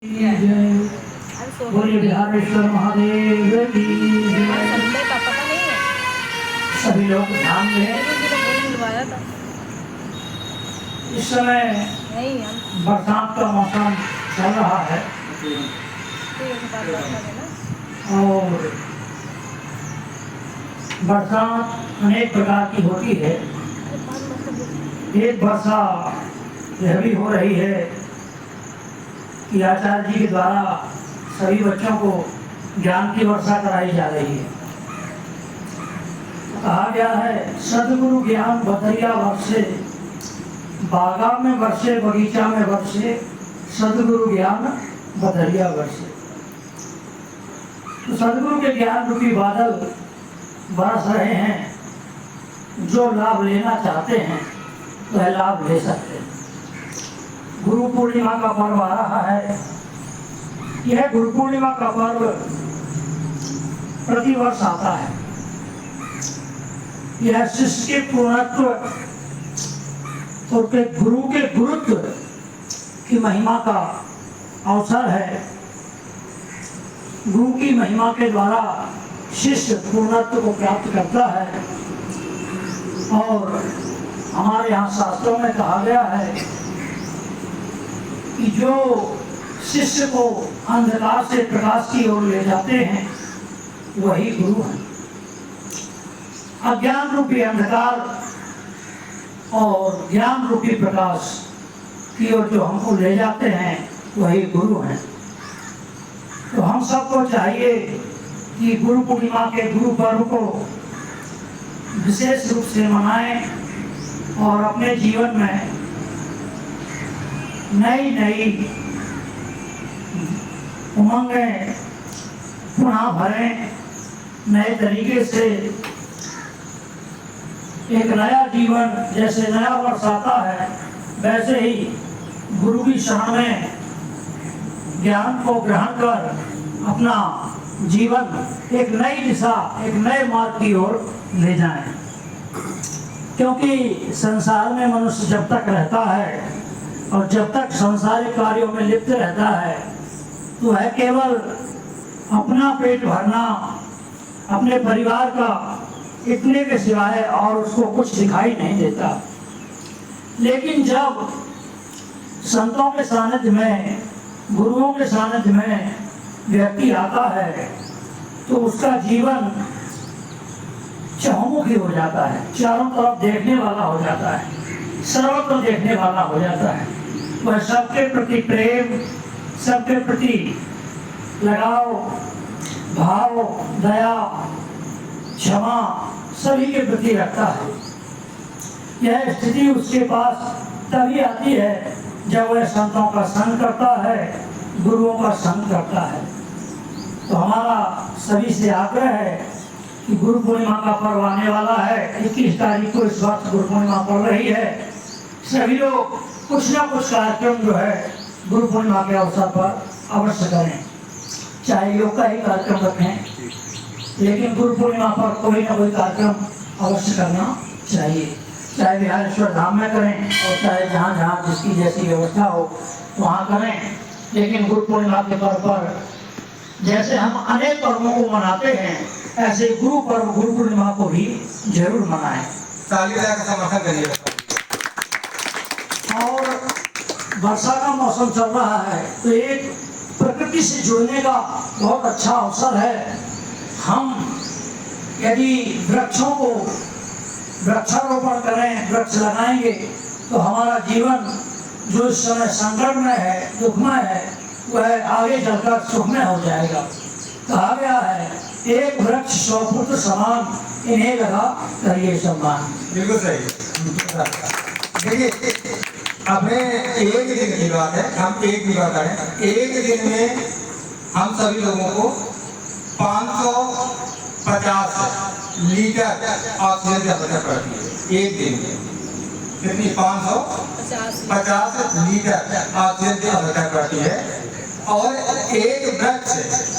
बोलिए बिहारेश्वर महादेव की संडे का पता नहीं है। सभी लोग ध्यान दें। इस समय बरसात का मौसम चल रहा है और बरसात अनेक प्रकार की होती है। एक वर्षा यह भी हो रही है कि आचार्य जी के द्वारा सभी बच्चों को ज्ञान की वर्षा कराई जा रही है। कहा गया है सदगुरु ज्ञान बदरिया वर्षे, बागा में वर्षे बगीचा में वर्षे, सदगुरु ज्ञान बदरिया वर्षे। तो सदगुरु के ज्ञान रूपी बादल बरस रहे हैं। जो लाभ लेना चाहते हैं वह लाभ ले सकते हैं। गुरु पूर्णिमा का पर्व आ रहा है। यह गुरु पूर्णिमा का पर्व प्रतिवर्ष आता है। यह शिष्य के पूर्णत्व और के गुरु के गुरुत्व की महिमा का अवसर है। गुरु की महिमा के द्वारा शिष्य पूर्णत्व को प्राप्त करता है और हमारे यहाँ शास्त्रों में कहा गया है कि जो शिष्य को अंधकार से प्रकाश की ओर ले जाते हैं वही गुरु हैं। अज्ञान रूपी अंधकार और ज्ञान रूपी प्रकाश की ओर जो हमको ले जाते हैं वही गुरु हैं। तो हम सबको चाहिए कि गुरु पूर्णिमा के गुरु पर्व को विशेष रूप से मनाएं और अपने जीवन में नई नई उमंगें पुनः भरें। नए तरीके से एक नया जीवन, जैसे नया वर्ष आता है वैसे ही गुरु की शरण में ज्ञान को ग्रहण कर अपना जीवन एक नई दिशा, एक नए मार्ग की ओर ले जाएं। क्योंकि संसार में मनुष्य जब तक रहता है और जब तक सांसारिक कार्यों में लिप्त रहता है तो वह केवल अपना पेट भरना, अपने परिवार का इतने के सिवाय और उसको कुछ दिखाई नहीं देता। लेकिन जब संतों के सानिध्य में, गुरुओं के सानिध्य में व्यक्ति आता है तो उसका जीवन चहुमुखी हो जाता है, चारों तरफ देखने वाला हो जाता है, सर्वत्र देखने वाला हो जाता है। वह सबके प्रति प्रेम, सबके प्रति लगाव, भाव, दया, क्षमा सभी के प्रति रखता है। यह स्थिति उसके पास तभी आती है जब वह संतों का संग करता है, गुरुओं का संग करता है। तो हमारा सभी से आग्रह है कि गुरु पूर्णिमा का पर्व आने वाला है। 21 तारीख को इस वर्ष गुरु पूर्णिमा पड़ रही है। सभी लोग कुछ ना कुछ कार्यक्रम जो है गुरु पूर्णिमा के अवसर पर अवश्य करें। चाहे योग का ही कार्यक्रम रखें, लेकिन गुरु पूर्णिमा पर कोई ना कोई कार्यक्रम अवश्य करना चाहिए। चाहे बिहारेश्वर धाम में करें और चाहे जहाँ जहाँ जिसकी जैसी व्यवस्था हो वहाँ करें। लेकिन गुरु पूर्णिमा के पर्व पर जैसे हम अनेक पर्वों को मनाते हैं ऐसे गुरु पर्व, गुरु पूर्णिमा को भी जरूर मनाएं। का समर्थन करिए। और वर्षा का मौसम चल रहा है तो एक प्रकृति से जुड़ने का बहुत अच्छा अवसर है। हम यदि वृक्षों को वृक्षारोपण करें, वृक्ष लगाएंगे तो हमारा जीवन जो इस समय संकट में है, दुखमय है, वह आगे चलकर सुखमय हो जाएगा। कहा गया है एक वृक्ष 100 पुत्र समान, इन्हें लगा करिए सम्मान। बिल्कुल सही। देखिए अपने एक दिन की बात है, हम एक की बात करें। एक दिन में हम सभी लोगों को 550 लीटर ऑक्सीजन की आवश्यकता पड़ती है। एक दिन में कितनी? 550 लीटर ऑक्सीजन की आवश्यकता पड़ती है। और एक वृक्ष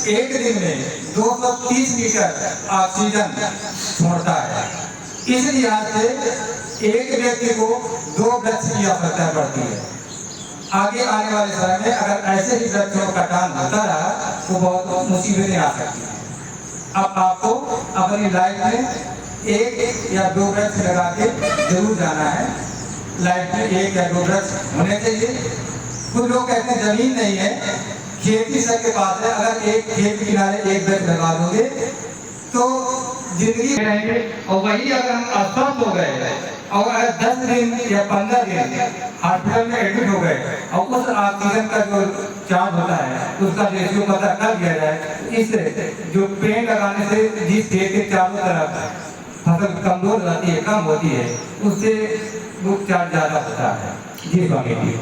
एक दिन में 230 लीटर ऑक्सीजन छोड़ता है। इस लिहाज से एक व्यक्ति को 2 वृक्ष की आवश्यकता पड़ती है। आगे आने वाले समय में अगर ऐसे ही वृक्षों का कटान होता रहा तो बहुत मुसीबतें आ सकती हैं। अब आपको अपनी लाइफ में एक या दो वृक्ष लगा के जरूर जाना है। लाइफ में एक या दो वृक्ष होने चाहिए। कुछ लोग कहते हैं जमीन नहीं है, खेती सबके पास है, अगर एक खेत के किनारे एक वृक्ष लगा दोगे तो जिंदगी रहेंगे। और वही अगर हम अस्वस्थ हो गए और अगर 10 दिन या 15 दिन हॉस्पिटल में एडमिट हो गए और उस ऑक्सीजन का जो चार्ज होता है उसका रेशियो पता कर दिया जाए, इससे जो पेड़ लगाने से जिस खेत के चारों तरफ फसल कमजोर रहती है, कम होती है, उससे वो चार्ज ज्यादा होता है। जी स्वामी जी।